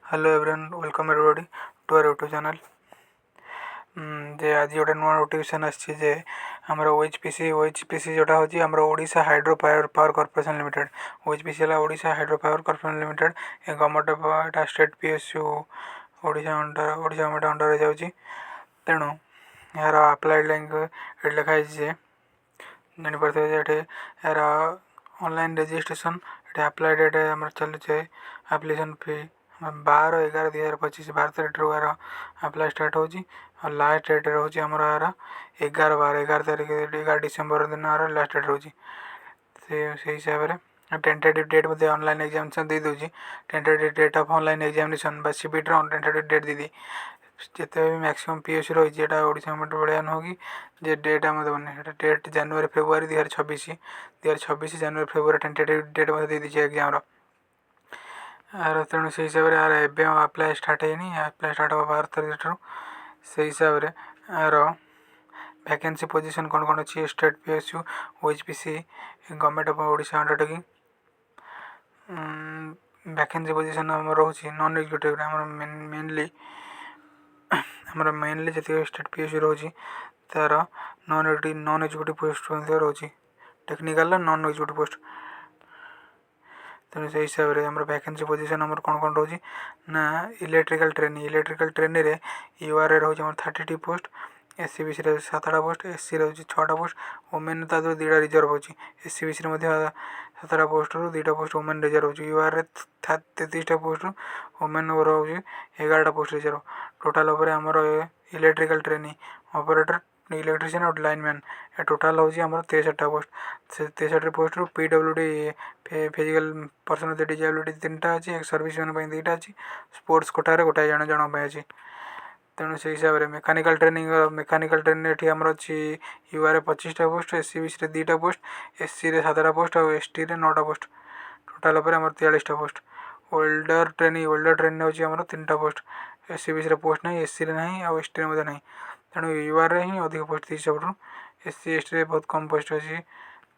Hello everyone welcome everybody to our YouTube channel. जे आज गोटे नुआ नोटिफिकेशन आसी जे आमर ओएचपीसी जोटा हूँ आम Odisha Hydro Power Corporation Limited. OHPC है Odisha Hydro Power Corporation Limited. A government state PSU Odisha government under जाऊँगी। तेणु यार अप्लाइड लिंक ये लिखाई जापारे यार ऑनलाइन रजिस्ट्रेशन ये अप्लाई डेट आम चलुचे एप्लिकेशन फी 12/11/2025 भारत तारीख यार अप्लाई स्टार्ट हो और लास्ट डेट रोच आमर यार 11 डिसेम्बर दिन यार लास्ट डेट रोच से हिसाब से टेंटेटिव डेट मुझे ऑनलाइन एग्जामिनेशन दे दूँ। Tentative date of online examination CBT tentative date दीदी जिते भी मैक्सिमम पीएससी रही है ओडिशा गवर्नमेंट भाया नुह कि जे डेट आम देने डेट जनवरी फेब्रुआरी 2026 जनवरी फेब्रुआरी टेंटेटिव डेट मत दे दीजिए एग्जाम यार। तेणु से हिसाब से यार एवं अप्लाई स्टार्ट है अप्लाई स्टार्ट हम 12 तारीख से हिसाब से यार वैकेंसी पोजीशन कौन कौन अच्छी state PSU OHPC government of Odisha undertaking vacancy position आम रोच नॉन एग्जीक्यूटिव मेनली जी स्टेट पीएसयू रोच तार नॉन एग्जीक्यूटिव पोस्ट रोच टेक्निकल नॉन एग्जीक्यूटिव पोस्ट। तेणु से हिसाब से आम वैकेंसी पोजीशन आम कौन कौन रोच ना इलेक्ट्रिकल ट्रेनिंग यूआर रोज 32 पोस्ट एससीबीसी 7टा पोस्ट एससी रोज 6टा पोस्ट वोमेन ता 2टा रिजर्व हो एससीबीसी 7टा पोस्ट रु 2टा पोस्ट वोमेन रिजर्व हो यूआर 33टा पोस्ट वोमेन रोज 11टा पोस्ट रिजर्व टोटाल आमर इलेक्ट्रिकल ट्रेनिंग ऑपरेटर इलेक्ट्रीशियन और लाइनमैन टोटाल हूँ आम 63टा पोस्ट से 63 पोस्ट रु PWD physical person with disability 3टा अच्छी सर्विस मैन 2टा अच्छी स्पोर्ट्स कोटार गोटाए जन जन अच्छी। तेणु से हिसाब से मेकानिकल ट्रेनिंग ये आमर अच्छी यूआर 25टा पोस्ट एससीबीसी 2टा पोस्ट एससी 7टा पोस्ट और एसटी 9टा पोस्ट टोटाल आमर 43टा पोस्ट। वेल्डर ट्रेनिंग होची आमर 3टा पोस्ट एससीबीसी पोस्ट ना एससी ना और एसटी ना तेणु यूआर हिं अधिक पोस्ट थी सब एससी एसटी बहुत कम पोस्ट अच्छी।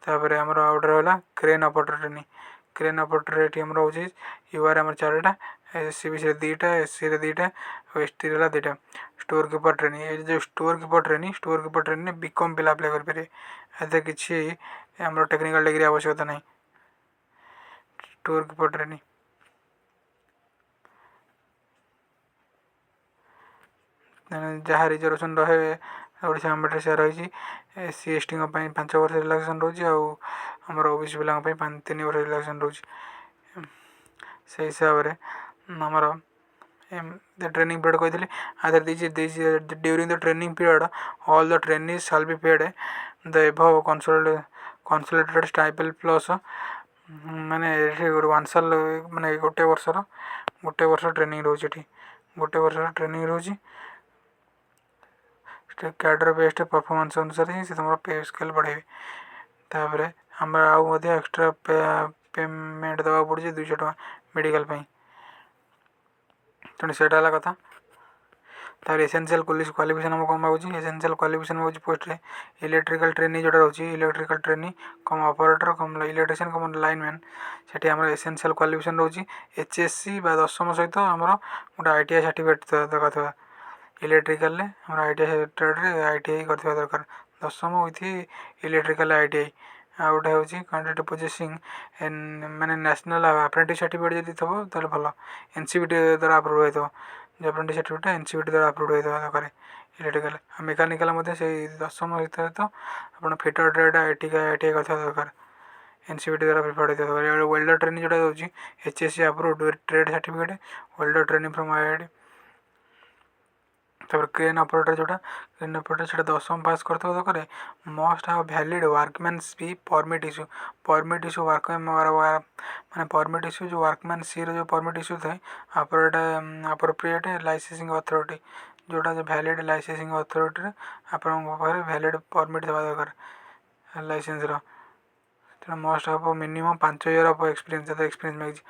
तापर आमर आउट रहा क्रेन ऑपरेटर ये आमर हो यूआर आमर 4टा एससीबीसी 2टा एससी 2टा और एसटी 2टा। स्टोर कीपर ट्रेनिंग बीकॉम पिला अप्लाई करेंगे एते किसी आमर टेक्निकल डिग्री आवश्यकता नहीं। स्टोर कीपर ट्रेनिंग जहाँ रिजर्वेशन रहे ओडिशा गवर्नमेंट से रही एससी एसटी 5 वर्ष रिलैक्सेशन रोच आमर ओबीसी पिला 3 वर्ष रिलैक्सेशन रोच से हिसाब से आमर ट्रेनिंग पीरियड कही आदर during the training period all the training shall be paid the above consolidated stipend plus माने वानसाल माने गोटे वर्ष ट्रेनिंग रोच गोटे वर्ष ट्रेनिंग रोच कैडर बेस्ट परफॉर्मेंस अनुसार ही तुम पे स्केल बढ़े। तापर आम आउ एक्सट्रा पेमेंट देवा पड़े 200 टका मेडिकल तेणु से कथा। तार एसेंशियल क्वालिफिकेशन आम कौन मांगुची एसेंशियल क्वालिफिकेशन मांगुची पोस्ट रे इलेक्ट्रिकल ट्रेनिंग जोटा रोची electrical training cum operator cum electrician cum lineman से आम एसेंशियल क्वालिफिकेशन रोची एचएससी 10वीं सहित आमर गोटे आईटीआई सर्टिफिकेट दरकार इलेक्ट्रिकल आम आईटीआई ट्रेड आईटीआई कर दरकार 10वीं विथ इलेक्ट्रिकल आईटीआई आ गोटे हूँ कैंडिडेट पोजेसिंग माने नेशनल अप्रेंटिस सर्टिफिकेट जब थो तो भल एनसीबीटी द्वारा अप्रूव होता अप्रेंटिस सर्टिफिकेट एनसीबीटी द्वारा अप्रूव होता दरकार इलेक्ट्रिकल मेकानिकल 10वीं सहित आप फिटर ट्रेड आईटीआई कर दरकार एनसीबीटी द्वारा प्रिफर्ड होता दरकार। वेल्डर ट्रेनिंग जोटा होची HSC approved trade certificate welder training from IIT. तापर क्रेन ऑपरेटर से 10वीं पास करते दरकार मस्ट हाव वैलिड वर्कमैन्स भी परमिट इश्यू वर्क माने परमिट इश्यू जो वर्कमैन सी जो परमिट इश्यू थाए अप्रोप्रिएट लाइसेंसिंग अथॉरिटी जोटा जो वैलिड लाइसेंसिंग अथॉरिटी आपण वैलिड परमिट देवा दरकार लाइसेंस तेना must have minimum 5 years of experience मांगी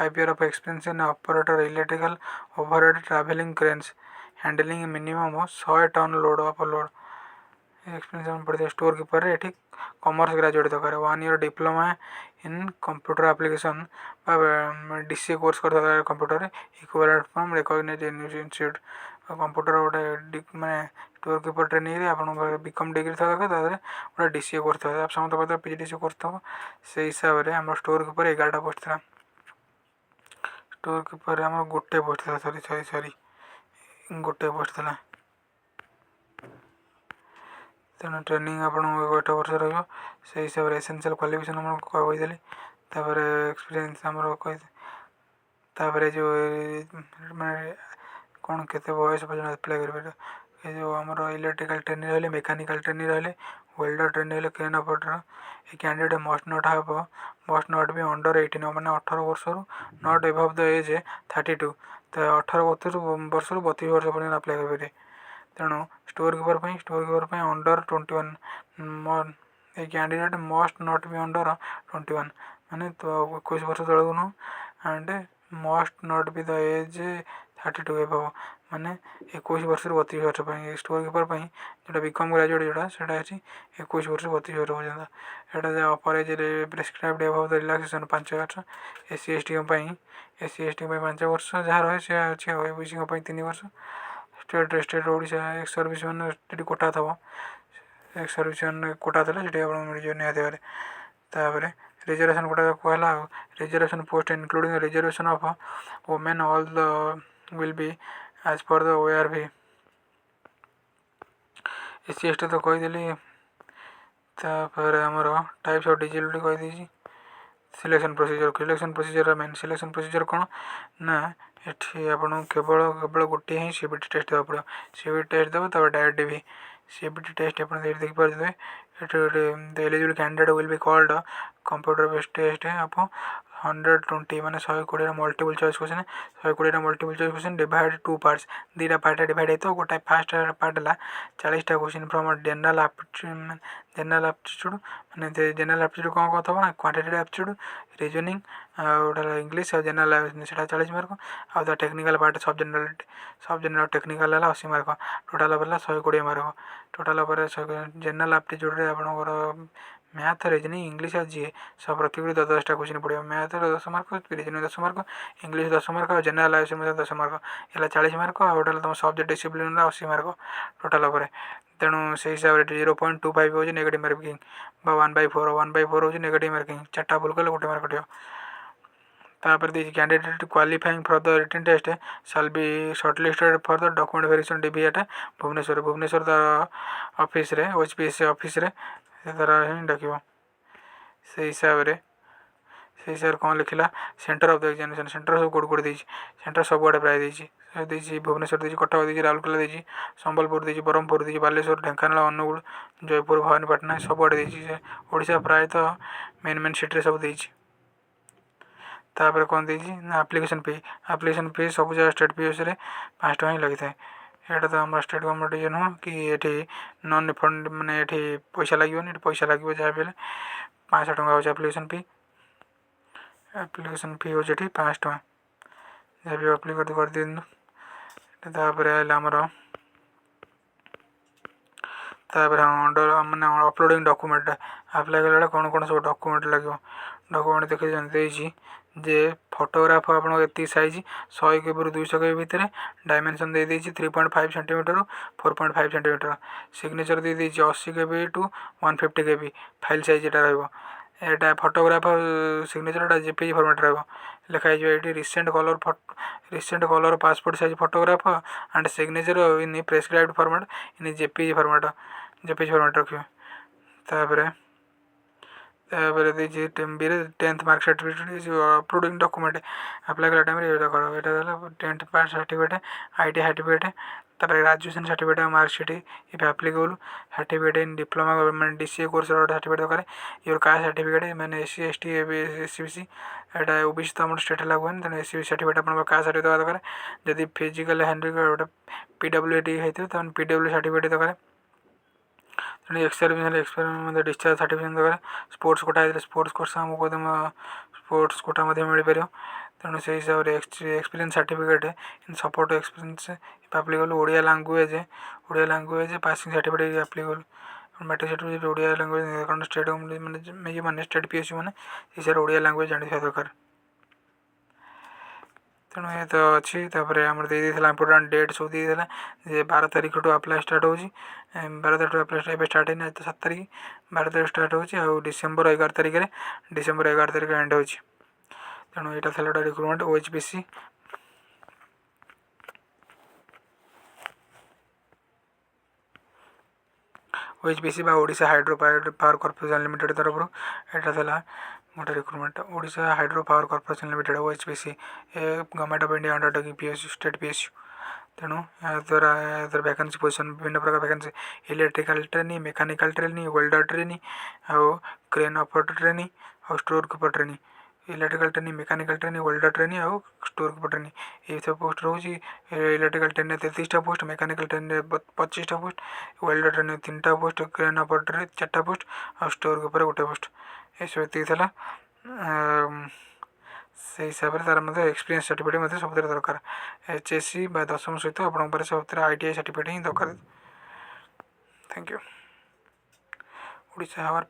5 years of experience in operator electrical overhead travelling cranes handling minimum 100 ton load of load experience पढ़ते storekeeper ये commerce graduate दरकार 1 year diploma in computer application DCA course कर computer equivalent from recognised institute computer गोटे माने store keeper training आप BCom degree था दरकार गोटे डीसीए कोर्स था समस्त पता पीजीडीसीए कोर्स था से हिसाब से आम स्टोर कीपर 11टा पोस्ट था स्टोर कीपर आम गोटे पोस्ट था सॉरी सॉरी सॉरी गोटे पोस्ट था तेणु ट्रेनिंग आप 1 वर्ष रहा से हिसाब से एसेंशियल क्वालिफिकेशन आम कहीदेली एक्सपीरियंस आम कही जो माने कौन केते बयस पर्यटन अप्लाई कर जो आम इलेक्ट्रिकल ट्रेनिंग रही मेकानिकल ट्रेनिंग रही वेल्डर ट्रेनिंग रही crane operator A candidate must not be under 18 मैंने 18 वर्ष नॉट एबव द एज 32 तो 18 वर्ष रु 32 वर्ष पर्यटन अप्लाई करेंगे तेणु storekeeper under 21 a candidate must not be under 21 माने तो 21 वर्ष तलू नु and must not be the age 32 above माने 21 वर्ष रु 32 वर्ष स्टोर कीपर जो बीकॉम ग्रेजुएट जोटा से 21 वर्ष 32 वर्ष पर्यटन यहाँ upper age prescribed above the relaxation 5 वर्ष एससी एसटी 5 वर्ष जहाँ रहे से अच्छे ओबीसी 3 वर्ष स्टेट ओडिशा एक्स सर्विस मैंने कोटा थब एक्स सर्विस मैंने कोटा थे मिल निहती भाव रिजर्वेशन कोटा कहला reservation post including reservation of women all the will be as per the ORV SC ST तो कहीदेली आमर टाइप्स ऑफ डिजिबिलिटी कहीदी selection procedure main selection procedure कौन ना ये आपन केवल केवल गोटे ही सीबीटी टेस्ट देवा पड़ो सीबीटी टेस्ट देव तब डायरेक्ट डीवी सीबीटी टेस्ट आप देखिए the eligible candidate will be called computer based test of 120 माने 120 multiple choice question 120 multiple choice question divide 2 parts दीटा पार्ट डिवाइड होता गोटे फास्ट पार्ट है 40टा क्वेश्चन फ्रॉम जनरल एप्टीट्यूड माने जनरल एप्टीट्यूड कौन कहता ना क्वांटिटेटिव एप्टीट्यूड रीजनिंग गोटे इंग्लीश और जनरल से 40 मार्क आउ टेक्निकल पार्ट सब जनरल टेक्निकल है 80 mark total 120 mark total general aptitude आप मैथ रीजनिंग इंग्लीश और जीए सब प्रति 10टा क्वेश्चन पड़ो math 10 mark reasoning 10 mark English 10 mark और जनरल लाइफ 10 मार्क है 40 मार्क और टोटाल तुम सब्जेक्ट डिसिप्लिन 80 मार्क टोटाल तेणु से हिसाब से 0.25 हूँ नेगेटिव मार्किंग 1/4 हूँ नेगेटिव मार्किंग 4टा भूल कले 1 मार्क कटो तापर the candidate qualifying for the written test shall be shortlisted for the document verification डीबीएट भुवनेश्वर तार ऑफिस रे ओएचपीएससी ऑफिस रे तार हिं डाक से हिसाब से कौन लिखला centre of the examination centre सब कोड देती सेंटर सब आड़े प्राय देती भुवनेश्वर देती कटक देती राउरकेला देती संबलपुर देती ब्रह्मपुर देती बालेश्वर ढेंकानाल अनुगुल जयपुर भवानीपाटना सब आड़े देती ओडिशा प्रायतः मेन सिटी सब देती तापर कौन देती एप्लिकेशन फी सब जगह स्टेट पीएस रे 5 टका ही लगी था यहाँ तो आम स्टेट गवर्नमेंट ये नुह कि ये नन रिफंड माने ये पैसा लगे पैसा लगे जहाँ भी 500 टका हो एप्लिकेशन फी हो 500 टका जहाँ भी अप्लाई कर दिखाँ हाँ अंडर मैंने अपलोडिंग डॉक्यूमेंट अप्लाई कला कौन कौन सब डॉक्यूमेंट लगे डॉक्यूमेंट देखिए जे फोटोग्राफ आप साइज 100 KB ରୁ 200 KB भितर डायमेंशन दे 3.5 सेंटीमीटर 4.5 सेंटीमीटर सिग्नेचर दे 80 KB to 150 KB file size यहाँ फोटोग्राफ सिग्नेचर जेपीजी फॉर्मेट लिखाई ये recent colour passport size photograph and signature in prescribed format in JPG format रखिए तापर देखिए 10th mark certificate uploading document apply कला time ये 10th pass certificate IT certificate तापर graduation certificate marksheet if applicable certificate in diploma government DCA course certificate दरकार your caste certificate मैंने SC ST SEBC एटा OBC तो state लागू है तेनाली एससी सर्टिफिकेट आप कास्ट सर्टिफिकेट दरकार जदि फिजिकल हैंडिकैप्ड पीडब्ल्यूडी होता पीडब्ल्यू सर्टिफिकेट दरकार एक्सपेरिमेंट डिस्चार्ज सर्टिफिकेट दरकार स्पोर्ट्स कोटा स्पोर्ट्स कोर्स आमको स्पोर्ट्स कोटा मिल पार तेणु से हिसाब से experience certificate in support experience applicable Odia language passing certificate applicable matric certificate Odia language कारण स्टेट मैंने ये माने स्टेट पीएसयू मैंने इसार ओडिया लैंग्वेज जानी दरकार तेणु ये तो अच्छी आम दे इंपोर्टाट डेट सब दे 12 तारीख टू अप्लाई स्टार्ट हो 12 तारीख टू अप्लाई स्टार्ट है 7 तारीख 12 तारीख स्टार्ट हो डिसेम्बर 11 तारीख डिसेम्बर 11 तारीख एंड हो तेणु यहाँ था गोटे recruitment OHPC OHPC Odisha Hydro Power Corporation Limited तरफ यहाँ था गोटे recruitment Odisha Hydro Power Corporation Limited OHPC government of India undertaking PSU state PSU तेणु द्वारा वैकेंसी पोजिशन विभिन्न प्रकार vacancy electrical training mechanical training welder training आउ क्रेन ऑपरेटर ट्रेनिंग और store keeper training electrical training mechanical training welder training और store keeper training ये सब post रोचे इलेक्ट्रिकल ट्रेनिंग 33टा पोस्ट मेकानिकल ट्रेनिंग 25टा पोस्ट वेल्डर ट्रेनिंग 3टा post crane operator 4टा पोस्ट और स्टोर कीपर 1 पोस्ट ये सब था से हिसाब से तार एक्सपीरियंस सर्टिफिकेट सब दरकार एचएससी 10वीं सहित आप सब आईटीआई सर्टिफिकेट ही दरकार थैंक यू ओडिशा हावर